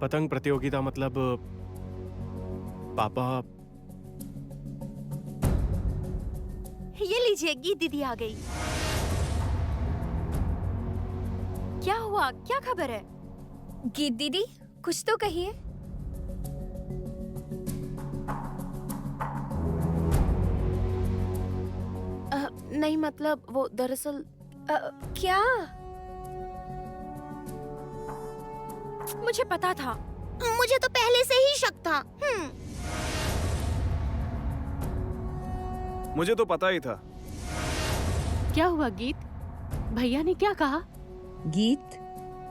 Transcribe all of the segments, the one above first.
पतंग प्रतियोगिता मतलब पापा। ये लीजिए, गीत दीदी आ गई। क्या हुआ, क्या खबर है? गीत दीदी, कुछ तो कहिए। नहीं मतलब वो दरअसल क्या? मुझे पता था। मुझे तो पहले से ही शक था। मुझे तो पता ही था। क्या हुआ गीत? भैया ने क्या कहा? गीत,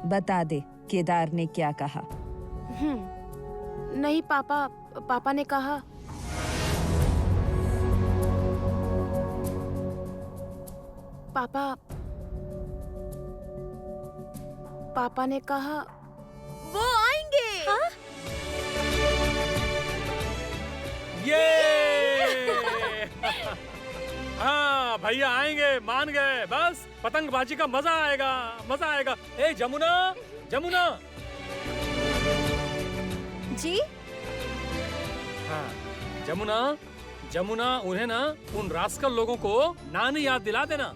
बता दे केदार ने क्या कहा। नहीं पापा ने कहा पापा ने कहा वो आएंगे। हाँ? ये हाँ भैया आएंगे, मान गए। बस पतंगबाजी का मजा आएगा, मजा आएगा। ए जमुना, जमुना। जी? हाँ जमुना, जमुना उन्हें ना उन रास्कल लोगों को नानी याद दिला देना।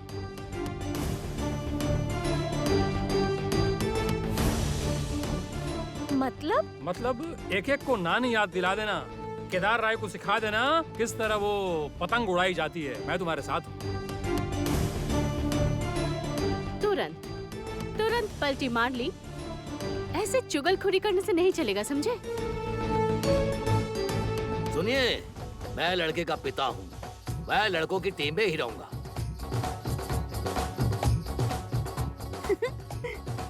मतलब एक एक को नानी याद दिला देना। केदार राय को सिखा देना किस तरह वो पतंग उड़ाई जाती है। मैं तुम्हारे साथ हूँ। तुरंत तुरंत पलटी मार ली। ऐसे चुगलखोरी करने से नहीं चलेगा, समझे? सुनिए, मैं लड़के का पिता हूँ। मैं लड़कों की टीम में ही रहूंगा।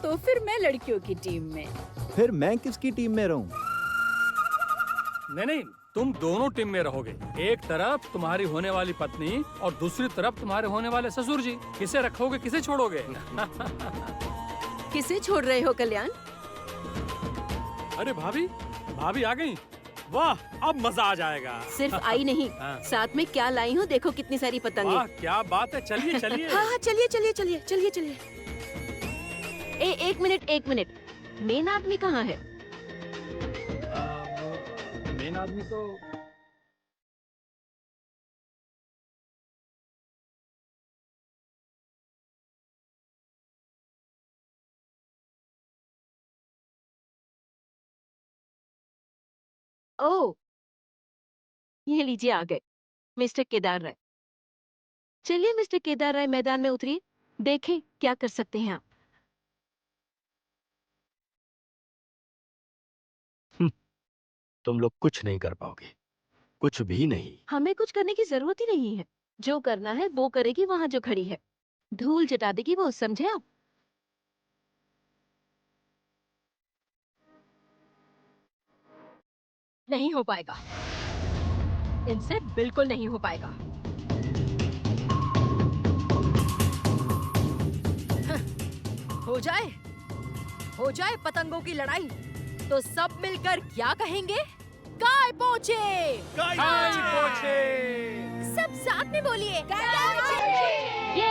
तो फिर मैं लड़कियों की टीम में। फिर मैं किसकी टीम में रहूं? नहीं, तुम दोनों टीम में रहोगे। एक तरफ तुम्हारी होने वाली पत्नी और दूसरी तरफ तुम्हारे होने वाले ससुर जी। किसे रखोगे, किसे छोड़ोगे? किसे छोड़ रहे हो कल्याण? अरे भाभी आ गई। वाह, अब मजा आ जाएगा। सिर्फ आई नहीं, हाँ। साथ में क्या लाई हूँ देखो, कितनी सारी पतंगे। वाह क्या बात है। चलिए चलिए। हाँ चलिए। एक मिनट, मेन आदमी कहाँ है? मेन आदमी तो ओह, ये लीजिए आ गए मिस्टर केदार राय। चलिए मिस्टर केदार राय, मैदान में उतरिए, देखें क्या कर सकते हैं आप। तुम लोग कुछ नहीं कर पाओगे, कुछ भी नहीं। हमें कुछ करने की जरूरत ही नहीं है। जो करना है वो करेगी वहां जो खड़ी है। धूल जटा देगी वो, समझे आप? नहीं हो पाएगा, इनसे बिल्कुल नहीं हो पाएगा। हो जाए पतंगों की लड़ाई तो सब मिलकर क्या कहेंगे? गाय पोछे। गाय पोछे। सब साथ में बोलिए। ये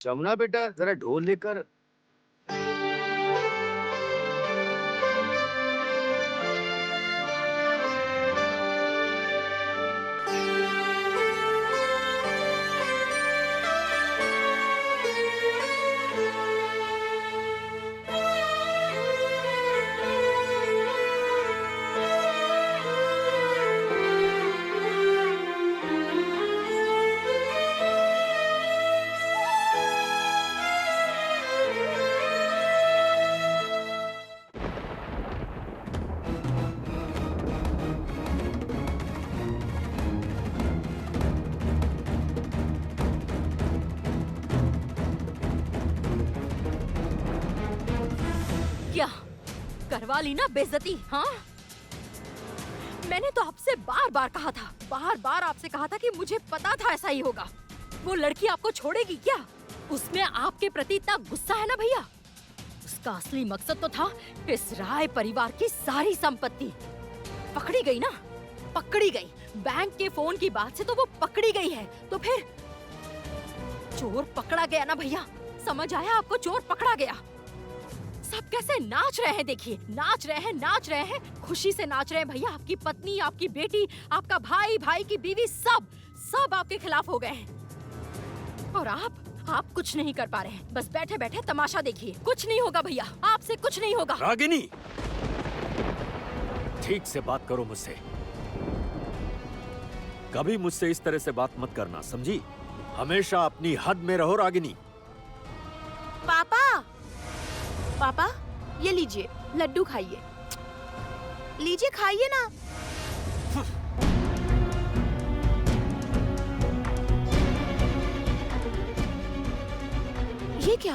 जमुना बेटा जरा ढोल लेकर। क्या करवा ली ना बेइज्जती? हाँ, मैंने तो आपसे बार बार आपसे कहा था कि मुझे पता था ऐसा ही होगा। वो लड़की आपको छोड़ेगी क्या? उसमें आपके प्रति इतना गुस्सा है ना भैया। उसका असली मकसद तो था इस राय परिवार की सारी संपत्ति। पकड़ी गई ना, पकड़ी गई। बैंक के फोन की बात से तो वो पकड़ी गई है, तो फिर चोर पकड़ा गया ना भैया। समझ आया आपको? चोर पकड़ा गया। सब कैसे नाच रहे हैं, देखिए, नाच रहे हैं, खुशी से नाच रहे हैं भैया। आपकी पत्नी, आपकी बेटी, आपका भाई, भाई की बीवी, सब आपके खिलाफ हो गए हैं। और आप कुछ नहीं कर पा रहे हैं। बस बैठे बैठे तमाशा देखिए। कुछ नहीं होगा भैया, आपसे कुछ नहीं होगा। रागिनी, ठीक से बात करो मुझसे। कभी मुझसे इस तरह से बात मत करना, समझी? हमेशा अपनी हद में रहो रागिनी। पापा, ये लीजिए, लड्डू खाइए। लीजिए, खाइए ना। ये क्या?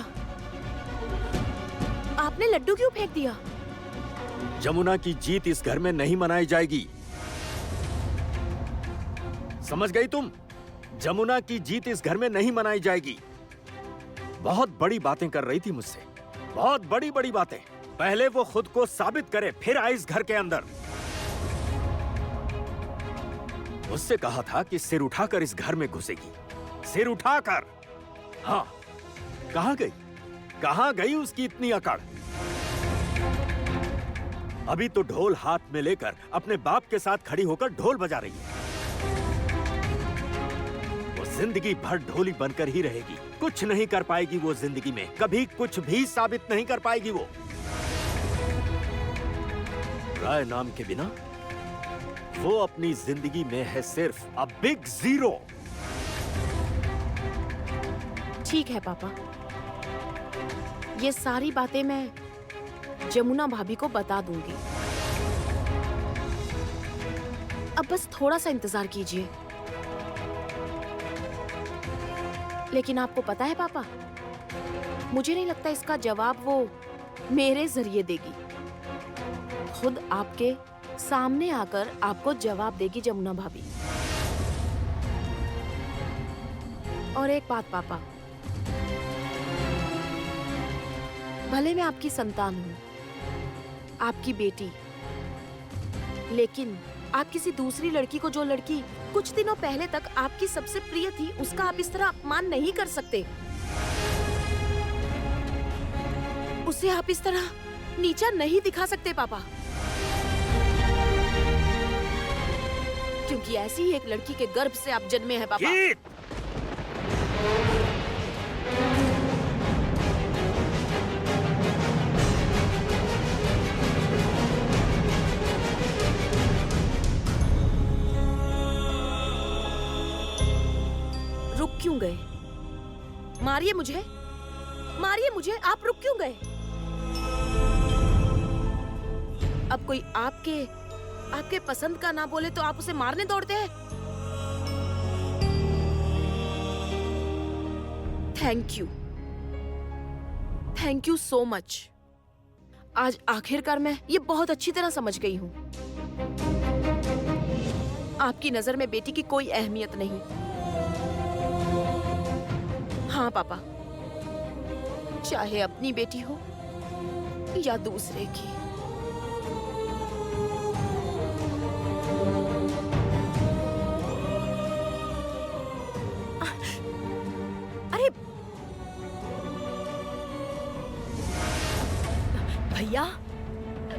आपने लड्डू क्यों फेंक दिया? जमुना की जीत इस घर में नहीं मनाई जाएगी, समझ गई तुम? जमुना की जीत इस घर में नहीं मनाई जाएगी। बहुत बड़ी बातें कर रही थी मुझसे, बहुत बड़ी बड़ी बातें। पहले वो खुद को साबित करे, फिर आए इस घर के अंदर। मुझसे कहा था कि सिर उठाकर इस घर में घुसेगी, सिर उठाकर। हाँ, कहां गई? कहां गई उसकी इतनी अकड़? अभी तो ढोल हाथ में लेकर अपने बाप के साथ खड़ी होकर ढोल बजा रही है। वो जिंदगी भर ढोली बनकर ही रहेगी। कुछ नहीं कर पाएगी वो जिंदगी में, कभी कुछ भी साबित नहीं कर पाएगी वो। राय नाम के बिना वो अपनी जिंदगी में है सिर्फ अ बिग जीरो। ठीक है पापा, ये सारी बातें मैं जमुना भाभी को बता दूंगी। अब बस थोड़ा सा इंतजार कीजिए। लेकिन आपको पता है पापा, मुझे नहीं लगता इसका जवाब वो मेरे जरिए देगी। खुद आपके सामने आकर आपको जवाब देगी जमुना भाभी। और एक बात पापा, भले मैं आपकी संतान हूँ, आपकी बेटी, लेकिन आप किसी दूसरी लड़की को, जो लड़की कुछ दिनों पहले तक आपकी सबसे प्रिय थी, उसका आप इस तरह अपमान नहीं कर सकते। उसे आप इस तरह नीचा नहीं दिखा सकते पापा, क्योंकि ऐसी ही एक लड़की के गर्भ से आप जन्मे हैं पापा। रुक क्यों गए? मारिए मुझे, मारिए मुझे, आप रुक क्यों गए? अब कोई आपके पसंद का ना बोले तो आप उसे मारने दौड़ते हैं? Thank you so much. आज आखिरकार मैं ये बहुत अच्छी तरह समझ गई हूँ, आपकी नजर में बेटी की कोई अहमियत नहीं। हाँ पापा, चाहे अपनी बेटी हो या दूसरे की।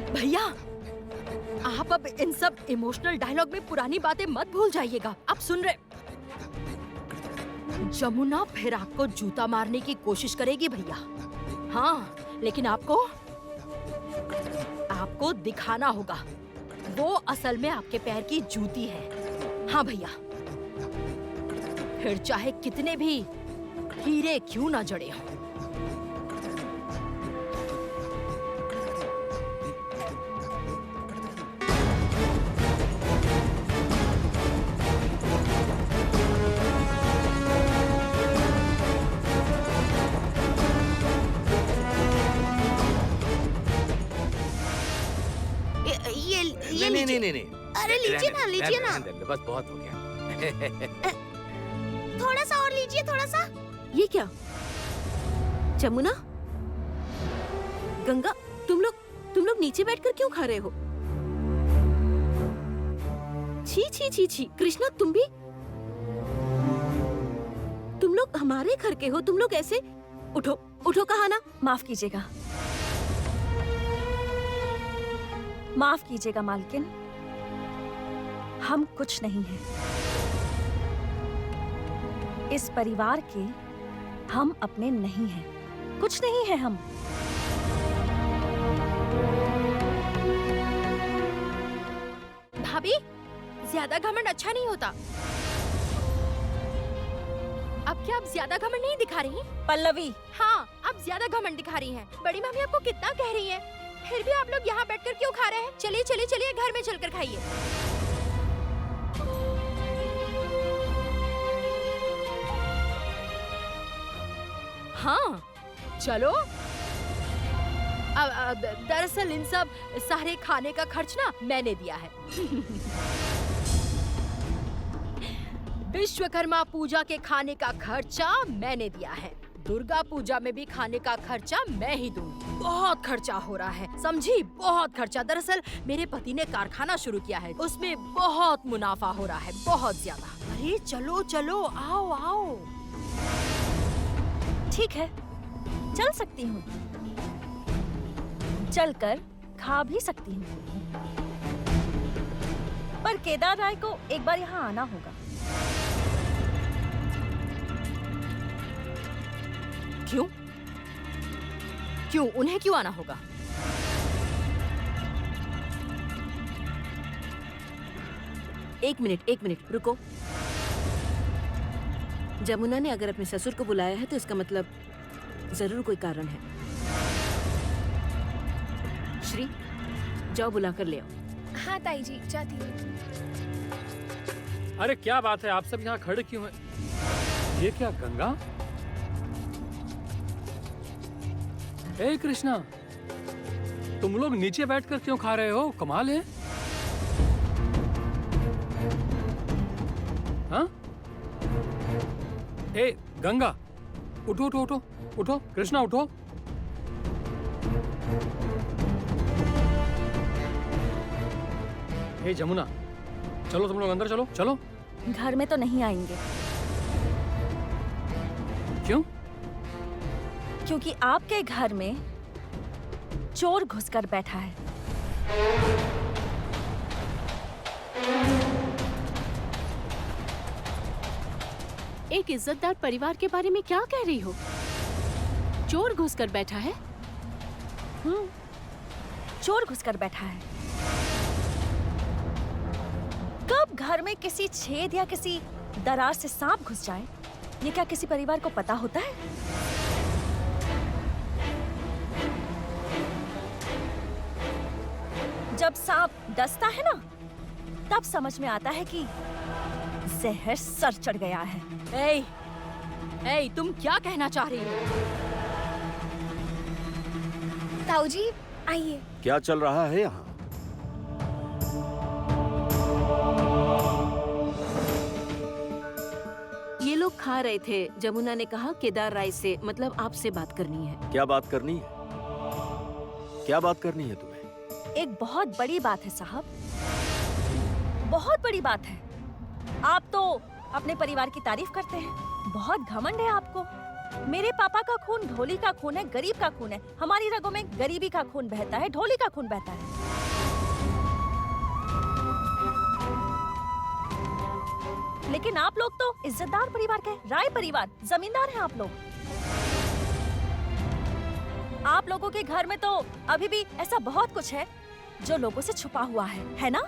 भैया, आप अब इन सब इमोशनल डायलॉग में पुरानी बातें मत भूल जाइएगा। आप सुन रहे? जमुना फिर आपको जूता मारने की कोशिश करेगी भैया। हाँ, लेकिन आपको दिखाना होगा वो असल में आपके पैर की जूती है। हाँ भैया, फिर चाहे कितने भी हीरे क्यों ना जड़े हों। नहीं। अरे लीजिए ना, लीजिए ना। रहने दे, बस बहुत हो गया। थोड़ा सा और लीजिए, थोड़ा सा। ये क्या? जमुना, गंगा, तुम लोग नीचे बैठकर क्यों खा रहे हो? छी छी छी छी। कृष्णा, तुम भी? तुम लोग हमारे घर के हो, तुम लोग ऐसे? उठो उठो, कहा ना। माफ कीजिएगा, माफ कीजिएगा मालकिन, हम कुछ नहीं हैं। इस परिवार के हम अपने नहीं हैं, कुछ नहीं है हम। भाभी, ज्यादा घमंड अच्छा नहीं होता। अब क्या आप ज्यादा घमंड नहीं दिखा रही? पल्लवी, हाँ, आप ज्यादा घमंड दिखा रही हैं। बड़ी मामी आपको कितना कह रही हैं, फिर भी आप लोग यहाँ बैठकर क्यों खा रहे हैं? चलिए चलिए चलिए, घर में चलकर खाइए। हाँ, चलो। दरअसल इन सब सारे खाने का खर्च ना मैंने दिया है। विश्वकर्मा पूजा के खाने का खर्चा मैंने दिया है। दुर्गा पूजा में भी खाने का खर्चा मैं ही दूंगी। बहुत खर्चा हो रहा है, समझी? बहुत खर्चा। दरअसल मेरे पति ने कारखाना शुरू किया है, उसमें बहुत मुनाफा हो रहा है, बहुत ज्यादा। अरे चलो चलो, आओ आओ। ठीक है, चल सकती हूँ, चलकर खा भी सकती हूँ, पर केदार राय को एक बार यहाँ आना होगा। क्यों? क्यों? उन्हें क्यों आना होगा? एक मिनट रुको। जमुना ने अगर अपने ससुर को बुलाया है तो इसका मतलब जरूर कोई कारण है। श्री, जाओ बुला कर ले आओ। हाँ ताई जी, जाती हूँ। अरे क्या बात है, आप सब यहाँ खड़े क्यों हैं? ये क्या गंगा? ए कृष्णा, तुम लोग नीचे बैठकर क्यों खा रहे हो? कमाल है। हाँ? ए गंगा, उठो उठो उठो उठो। कृष्णा उठो। ए जमुना, चलो तुम लोग अंदर चलो। चलो। घर में तो नहीं आएंगे। क्यों? क्योंकि आपके घर में चोर घुसकर बैठा है। एक इज्जतदार परिवार के बारे में क्या कह रही हो? चोर घुसकर बैठा है? चोर घुसकर बैठा है। कब घर में किसी छेद या किसी दरार से सांप घुस जाए, ये क्या किसी परिवार को पता होता है? जब सांप डसता है ना, तब समझ में आता है कि जहर सर चढ़ गया है। ए, तुम क्या कहना चाह रही हो? ताऊ जी, आइए। क्या चल रहा है यहाँ? ये लोग खा रहे थे। जमुना ने कहा केदार राय से, मतलब आपसे बात करनी है। क्या बात करनी है? क्या बात करनी है तुम्हें? एक बहुत बड़ी बात है साहब, बहुत बड़ी बात है। आप तो अपने परिवार की तारीफ करते हैं, बहुत घमंड है आपको। मेरे पापा का खून ढोली का खून है, गरीब का खून है। हमारी रगों में गरीबी का खून बहता है, ढोली का खून बहता है। लेकिन आप लोग तो इज्जतदार परिवार के, राय परिवार, जमींदार हैं आप लोग। आप लोगों के घर में तो अभी भी ऐसा बहुत कुछ है जो लोगों से छुपा हुआ है ना?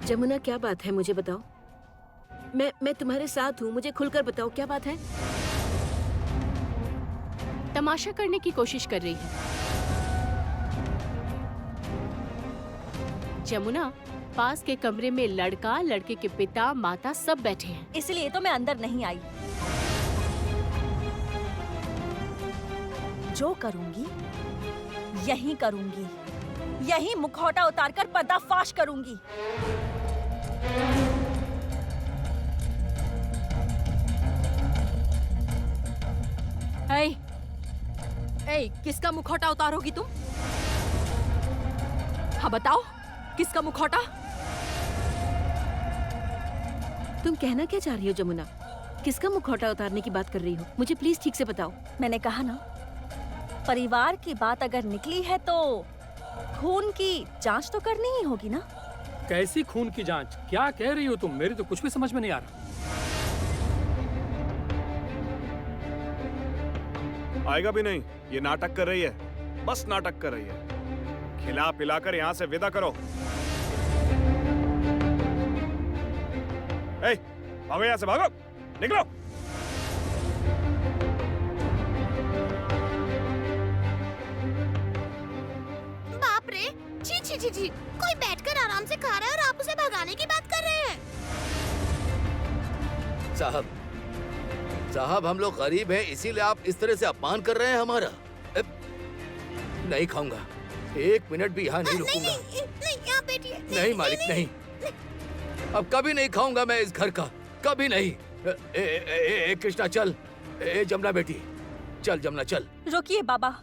जमुना, क्या बात है मुझे बताओ। मैं तुम्हारे साथ हूँ, मुझे खुलकर बताओ क्या बात है। तमाशा करने की कोशिश कर रही है जमुना। पास के कमरे में लड़का, लड़के के पिता, माता सब बैठे हैं। इसलिए तो मैं अंदर नहीं आई। जो करूंगी यही करूंगी, यही मुखौटा उतारकर पर्दाफाश करूंगी। किसका मुखौटा उतारोगी तुम? हाँ बताओ, किसका मुखौटा? तुम कहना क्या चाह रही हो जमुना? किसका मुखौटा उतारने की बात कर रही हो? मुझे प्लीज ठीक से बताओ। मैंने कहा ना, परिवार की बात अगर निकली है तो खून की जांच तो करनी ही होगी ना। कैसी खून की जांच? क्या कह रही हो तुम? मेरी तो कुछ भी समझ में नहीं आ रहा। आएगा भी नहीं, ये नाटक कर रही है, बस नाटक कर रही है। खिला पिलाकर यहाँ से विदा करो। ए, भागो यहाँ से, भागो, निकलो। बाप रे, छी छी छी छी, कोई बैठकर आराम से खा रहा है और आप उसे भगाने की बात कर रहे हैं। साहब, हम लोग गरीब हैं, इसीलिए आप इस तरह से अपमान कर रहे हैं हमारा। नहीं खाऊंगा, एक मिनट भी यहाँ नहीं रुकूंगा। नहीं, यहाँ बैठिए। नहीं मालिक, नहीं, अब कभी नहीं खाऊंगा मैं इस घर का, कभी नहीं। कृष्णा चल, जमुना बेटी चल, जमुना चल। रोकिए बाबा,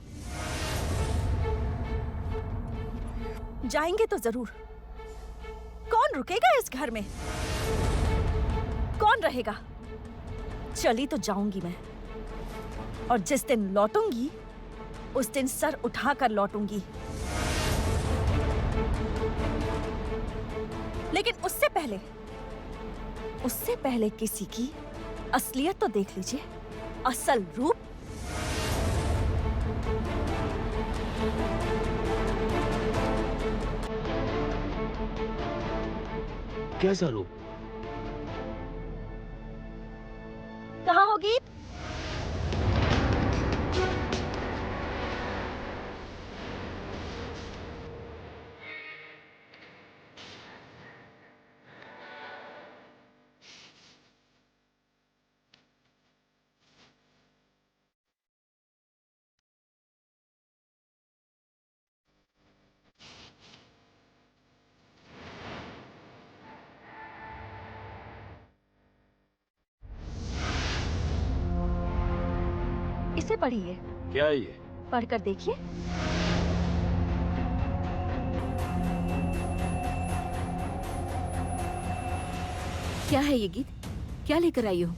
जाएंगे तो जरूर। कौन रुकेगा इस घर में? कौन रहेगा? चली तो जाऊंगी मैं, और जिस दिन लौटूंगी उस दिन सर उठाकर लौटूंगी। लेकिन उससे पहले किसी की असलियत तो देख लीजिए, असल रूप। कैसा रूप? कहाँ होगी? इसे पढ़िए। क्या ये? पढ़कर देखिए। क्या है ये गीत? क्या लेकर आई हो?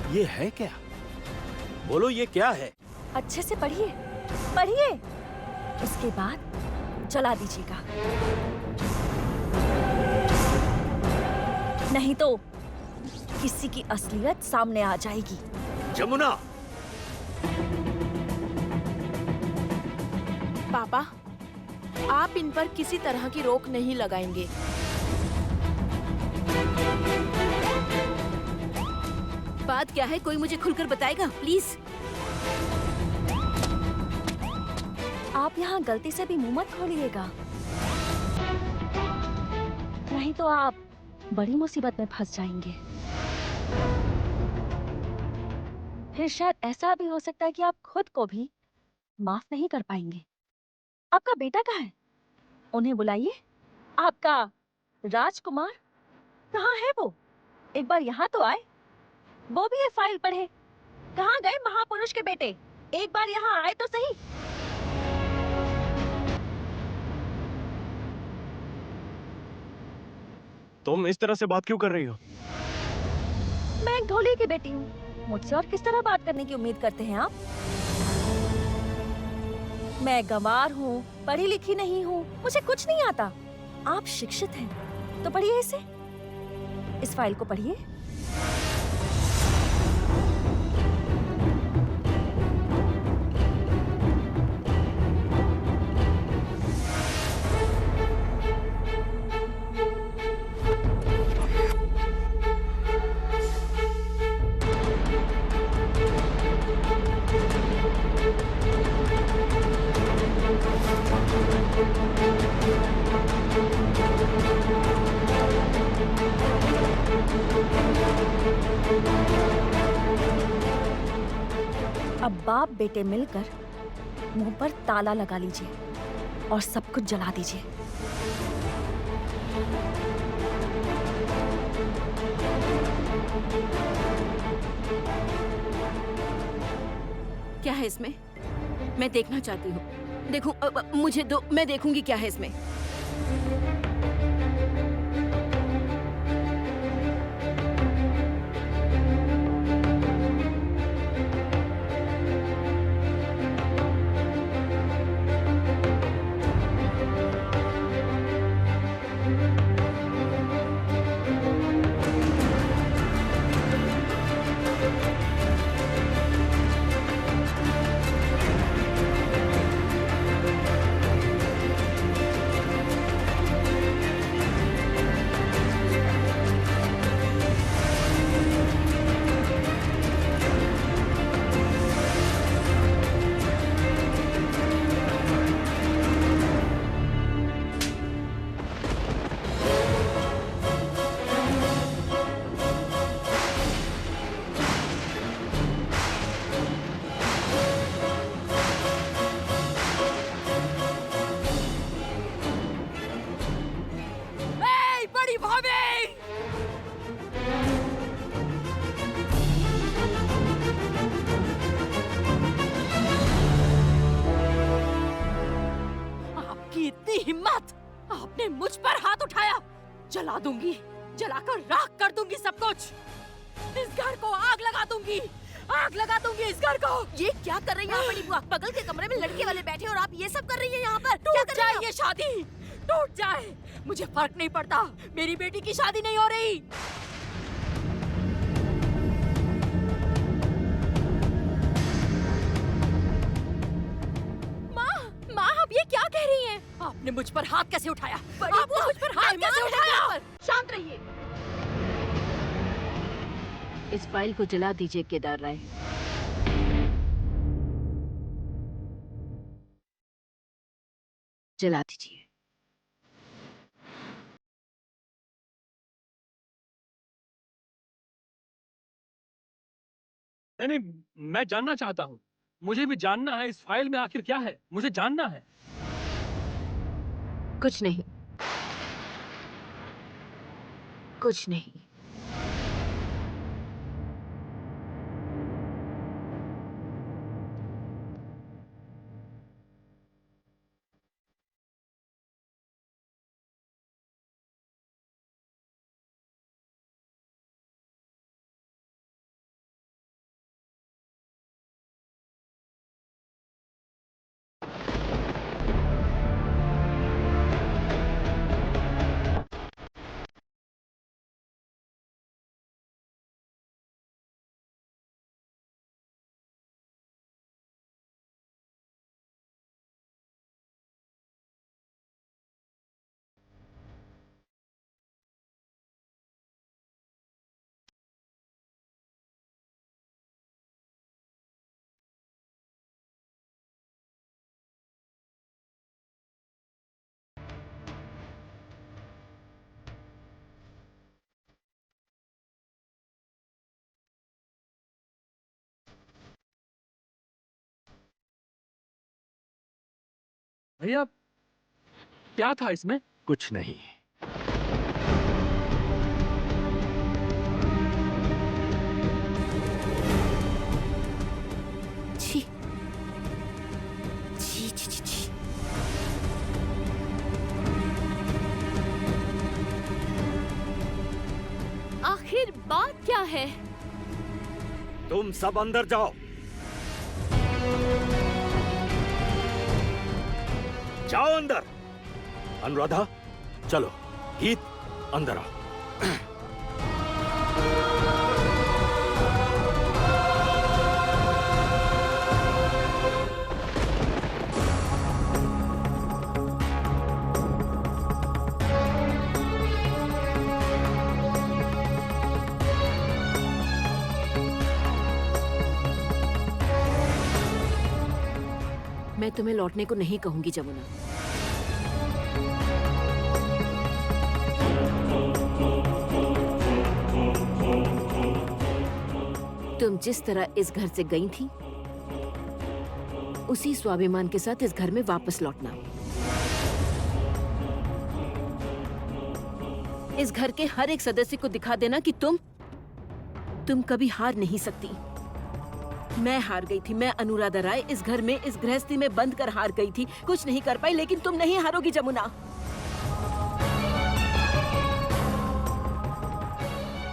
ये है क्या? बोलो, ये क्या है? अच्छे से पढ़िए, पढ़िए। उसके बाद जला दीजिएगा, नहीं तो किसी की असलियत सामने आ जाएगी। जमुना! पापा, आप इन पर किसी तरह की रोक नहीं लगाएंगे। बात क्या है, कोई मुझे खुलकर बताएगा प्लीज? आप यहाँ गलती से भी मुंह मत खोलिएगा, नहीं तो आप बड़ी मुसीबत में फंस जाएंगे। फिर शायद ऐसा भी हो सकता है कि आप खुद को भी माफ नहीं कर पाएंगे। आपका बेटा कहाँ है? उन्हें बुलाइए। आपका राजकुमार कहाँ है वो? एक बार यहाँ तो आए, वो भी ये फाइल पढ़े। कहाँ गए महापुरुष के बेटे? एक बार यहाँ आए तो सही। तुम इस तरह से बात क्यों कर रही हो? मैं एक ढोली की बेटी हूँ, मुझसे और किस तरह बात करने की उम्मीद करते हैं आप? मैं गंवार हूँ, पढ़ी लिखी नहीं हूँ, मुझे कुछ नहीं आता। आप शिक्षित हैं, तो पढ़िए इसे। इस फाइल को पढ़िए। अब बाप बेटे मिलकर मुंह पर ताला लगा लीजिए और सब कुछ जला दीजिए। क्या है इसमें? मैं देखना चाहती हूँ। देखूं, मुझे दो, मैं देखूंगी क्या है इसमें। हिम्मत! आपने मुझ पर हाथ उठाया। जला दूंगी, जलाकर राख कर दूंगी सब कुछ। इस घर को आग लगा दूंगी, आग लगा दूंगी इस घर को। ये क्या कर रही हैं आप बड़ी बुआ? बगल के कमरे में लड़के वाले बैठे और आप ये सब कर रही हैं यहाँ पर। टूट जाए ये शादी, टूट जाए, मुझे फर्क नहीं पड़ता। मेरी बेटी की शादी नहीं हो रही। माँ, आप ये क्या कह रही हैं? आपने मुझ पर हाथ कैसे उठाया? आपने मुझ पर हाथ कैसे उठाया? शांत रहिए। इस फाइल को जला दीजिए केदार राय। जला दीजिए। नहीं, मैं जानना चाहता हूँ। मुझे भी जानना है इस फाइल में आखिर क्या है। मुझे जानना है। कुछ नहीं, कुछ नहीं। भैया क्या था इसमें? कुछ नहीं। छी छी छी छी छी। आखिर बात क्या है? तुम सब अंदर जाओ। जाओ अंदर। अनुराधा चलो। गीत अंदर आओ। मैं तुम्हें लौटने को नहीं कहूंगी जमुना। तुम जिस तरह इस घर से गई थी उसी स्वाभिमान के साथ इस घर में वापस लौटना। इस घर के हर एक सदस्य को दिखा देना कि तुम कभी हार नहीं सकती। मैं हार गई थी। मैं अनुराधा राय इस घर में इस गृहस्थी में बंद कर हार गई थी। कुछ नहीं कर पाई, लेकिन तुम नहीं हारोगी जमुना।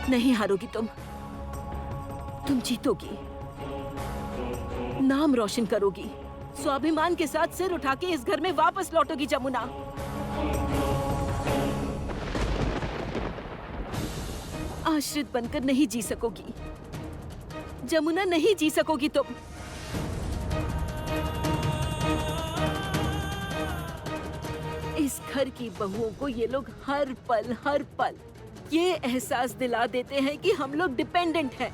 नहीं हारोगी तुम जीतोगी, नाम रोशन करोगी, स्वाभिमान के साथ सिर उठा के इस घर में वापस लौटोगी जमुना। आश्रित बनकर नहीं जी सकोगी जमुना, नहीं जी सकोगी तुम। इस घर की बहुओं को ये लोग हर पल ये एहसास दिला देते हैं कि हम लोग डिपेंडेंट हैं।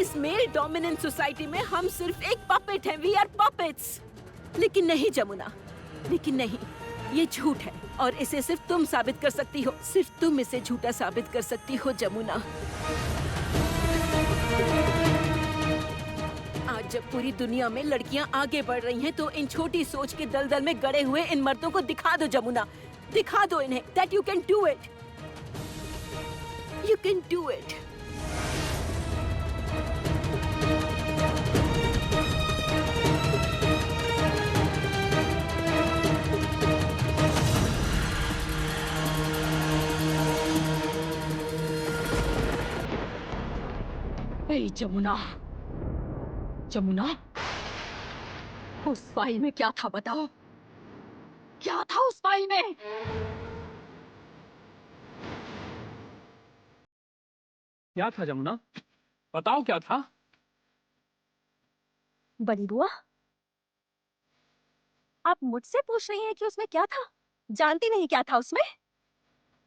इस मेल डोमिनेंट सोसाइटी में हम सिर्फ एक पपेट हैं। We are puppets. लेकिन नहीं जमुना, लेकिन नहीं, ये झूठ है और इसे सिर्फ तुम साबित कर सकती हो। सिर्फ तुम इसे झूठा साबित कर सकती हो जमुना। आज जब पूरी दुनिया में लड़कियां आगे बढ़ रही हैं, तो इन छोटी सोच के दलदल में गड़े हुए इन मर्दों को दिखा दो जमुना, दिखा दो इन्हें that you can do it. You can do it. ए जमुना, जमुना, उस फाइल में क्या था बताओ? क्या था उस फाइल में? क्या था जमुना? बताओ क्या था? बड़ी बुआ, आप मुझसे पूछ रही हैं कि उसमें क्या था? जानती नहीं क्या था उसमें?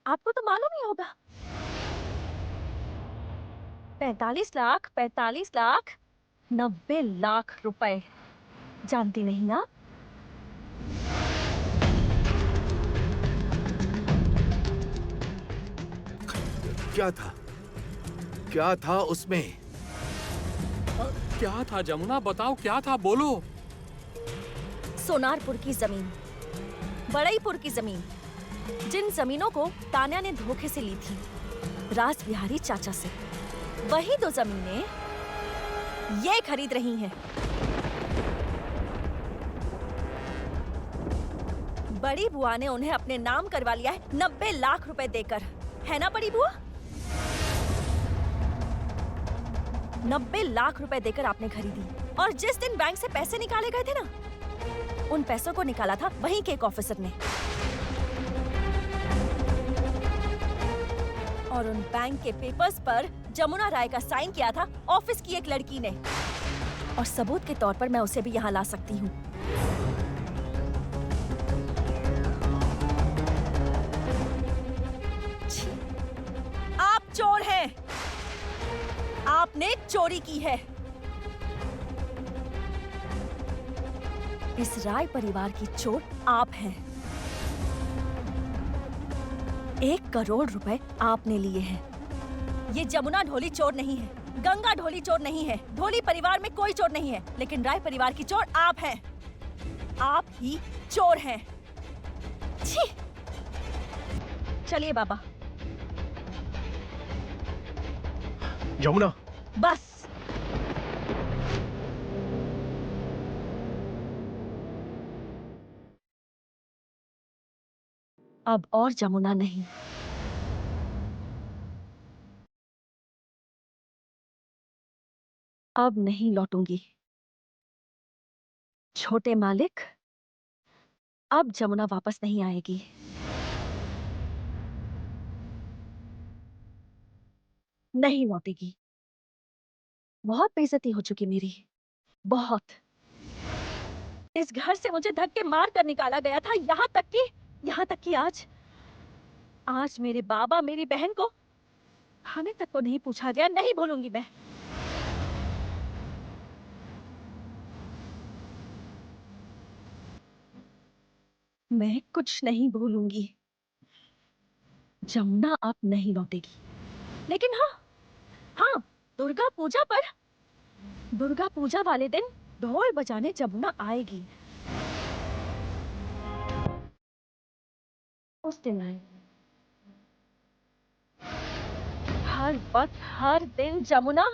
आपको तो मालूम ही होगा। 45 लाख 90 लाख रुपए। जानती नहीं ना? क्या था उसमें? क्या था जमुना? बताओ क्या था, बोलो। सोनारपुर की जमीन, बड़ईपुर की जमीन, जिन जमीनों को तान्या ने धोखे से ली थी राज बिहारी चाचा से, वही दो जमीनें ये खरीद रही हैं। बड़ी बुआ ने उन्हें अपने नाम करवा लिया है 90 लाख रुपए देकर, है ना बड़ी बुआ? 90 लाख रुपए देकर आपने खरीदी। और जिस दिन बैंक से पैसे निकाले गए थे ना, उन पैसों को निकाला था वहीं के एक ऑफिसर ने, और उन बैंक के पेपर्स पर जमुना राय का साइन किया था ऑफिस की एक लड़की ने। और सबूत के तौर पर मैं उसे भी यहाँ ला सकती हूँ। आप चोर हैं, आपने चोरी की है। इस राय परिवार की चोर आप हैं। 1 करोड़ रुपए आपने लिए हैं। ये जमुना ढोली चोर नहीं है। गंगा ढोली चोर नहीं है, ढोली परिवार में कोई चोर नहीं है, लेकिन राय परिवार की चोर आप हैं। आप ही चोर हैं। छी! चलिए बाबा। जमुना, बस। अब और जमुना नहीं। अब नहीं लौटूंगी। छोटे मालिक, अब जमुना वापस नहीं आएगी। नहीं लौटेगी। बहुत बेइज्जती हो चुकी मेरी, बहुत। इस घर से मुझे धक्के मार कर निकाला गया था, यहाँ तक कि आज मेरे बाबा मेरी बहन को खाने तक को नहीं पूछा गया। नहीं भूलूंगी मैं। मैं कुछ नहीं भूलूंगी। जमुना अब नहीं लौटेगी। लेकिन हाँ, दुर्गा पूजा वाले दिन ढोल बजाने जमुना आएगी। उस दिन आएगी। हर वक्त, हर दिन जमुना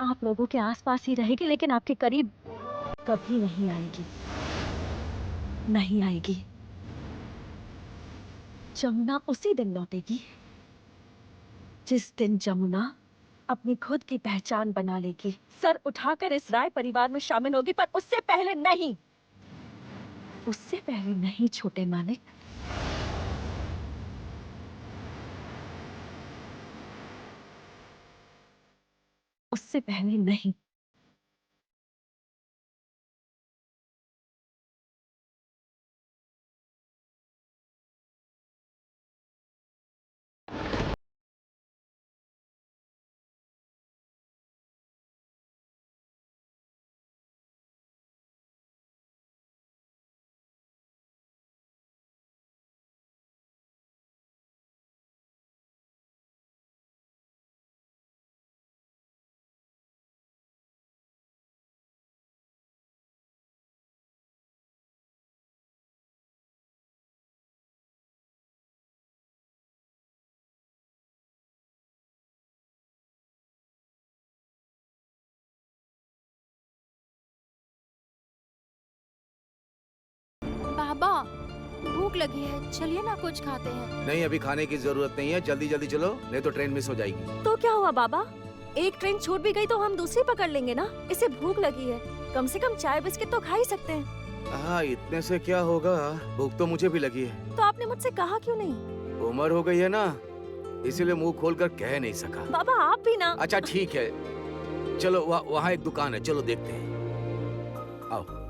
आप लोगों के आसपास ही रहेगी, लेकिन आपके करीब कभी नहीं आएगी। नहीं आएगी। जमुना उसी दिन लौटेगी जिस दिन जमुना अपनी खुद की पहचान बना लेगी, सर उठाकर इस राय परिवार में शामिल होगी, पर उससे पहले नहीं। उससे पहले नहीं छोटे मालिक। उससे पहले नहीं। बाबा, भूख लगी है, चलिए ना कुछ खाते हैं। नहीं, अभी खाने की जरूरत नहीं है, जल्दी जल्दी चलो, नहीं तो ट्रेन मिस हो जाएगी। तो क्या हुआ बाबा? एक ट्रेन छूट भी गई तो हम दूसरी पकड़ लेंगे ना। इसे भूख लगी है, कम से कम चाय बिस्किट तो खा ही सकते हैं। हाँ, इतने से क्या होगा, भूख तो मुझे भी लगी है। तो आपने मुझसे कहा क्यों नहीं? उम्र हो गई है ना, इसीलिए मुंह खोलकर कह नहीं सका। बाबा आप भी ना। अच्छा ठीक है, चलो वहाँ एक दुकान है, चलो देखते हैं। आओ,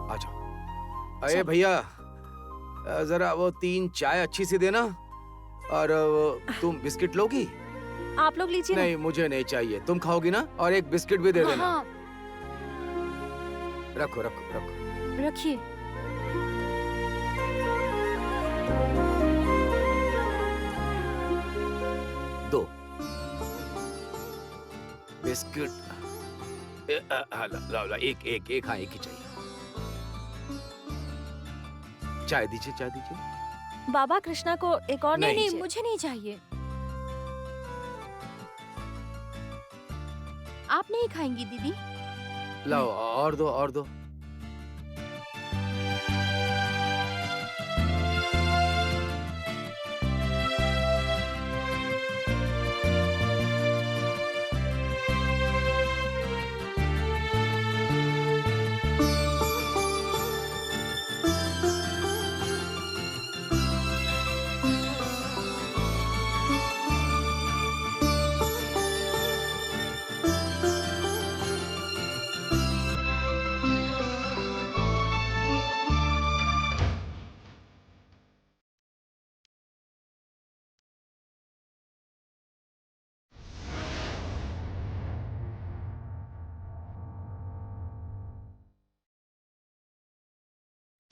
आ जाओ। अरे भैया, जरा वो 3 चाय अच्छी सी देना, और तुम बिस्किट लोगी? आप लोग लीजिए। नहीं, मुझे नहीं चाहिए, तुम खाओगी ना? और एक बिस्किट भी दे देना। हाँ। रखो रखो रखो। रखिए। दो बिस्किट। ला, एक हाँ, एक ही चाहिए। चाय दीजिए, चाय दीजिए। बाबा कृष्णा को एक और। नहीं, नहीं, मुझे नहीं चाहिए। आप नहीं खाएंगी दीदी? लाओ, और दो, और दो।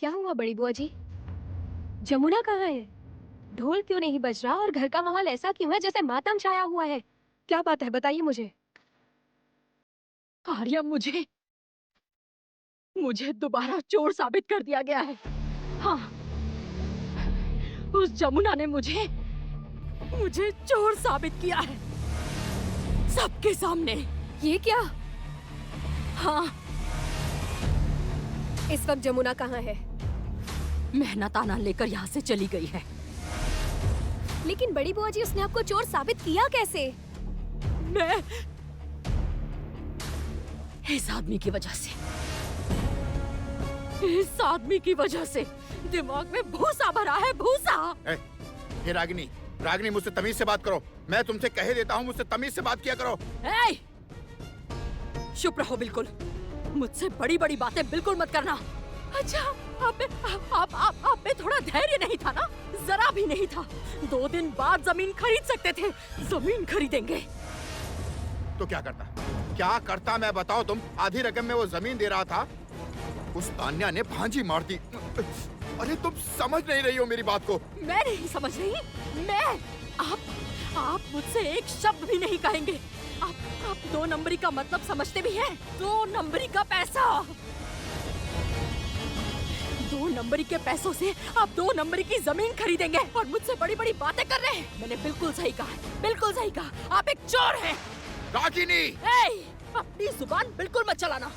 क्या हुआ बड़ी बुआ जी? जमुना कहाँ है? ढोल क्यों नहीं बज रहा और घर का माहौल ऐसा क्यों है जैसे मातम छाया हुआ है? क्या बात है, बताइए मुझे। आर्या, मुझे दोबारा चोर साबित कर दिया गया है। हाँ, उस जमुना ने मुझे चोर साबित किया है, सबके सामने। ये क्या? हाँ, इस वक्त जमुना कहाँ है? मेहनताना लेकर यहाँ से चली गई है। लेकिन बड़ी बुआ जी, उसने आपको चोर साबित किया कैसे? मैं इस आदमी की वजह से दिमाग में भूसा भरा है, भूसा। हे रागिनी, रागिनी मुझसे तमीज से बात करो। मैं तुमसे कह देता हूँ, मुझसे तमीज से बात किया करो। चुप रहो बिल्कुल। मुझसे बड़ी बड़ी बातें बिल्कुल मत करना। अच्छा, आप में थोड़ा धैर्य नहीं था ना? जरा भी नहीं था। 2 दिन बाद जमीन खरीद सकते थे, जमीन खरीदेंगे। तो क्या करता मैं बताओ। तुम आधी रकम में वो जमीन दे रहा था, उस तान्या ने भांजी मार दी। अरे तुम समझ नहीं रही हो मेरी बात को। मैं नहीं समझ रही। आप मुझसे एक शब्द भी नहीं कहेंगे। आप 2 नंबरी का मतलब समझते भी हैं? 2 नंबरी का पैसा। 2 नंबरी के पैसों से आप 2 नंबरी की जमीन खरीदेंगे और मुझसे बड़ी बड़ी बातें कर रहे हैं। मैंने बिल्कुल सही कहा, बिल्कुल सही कहा। आप एक चोर हैं। रागिनी, अपनी जुबान बिल्कुल मत चलाना।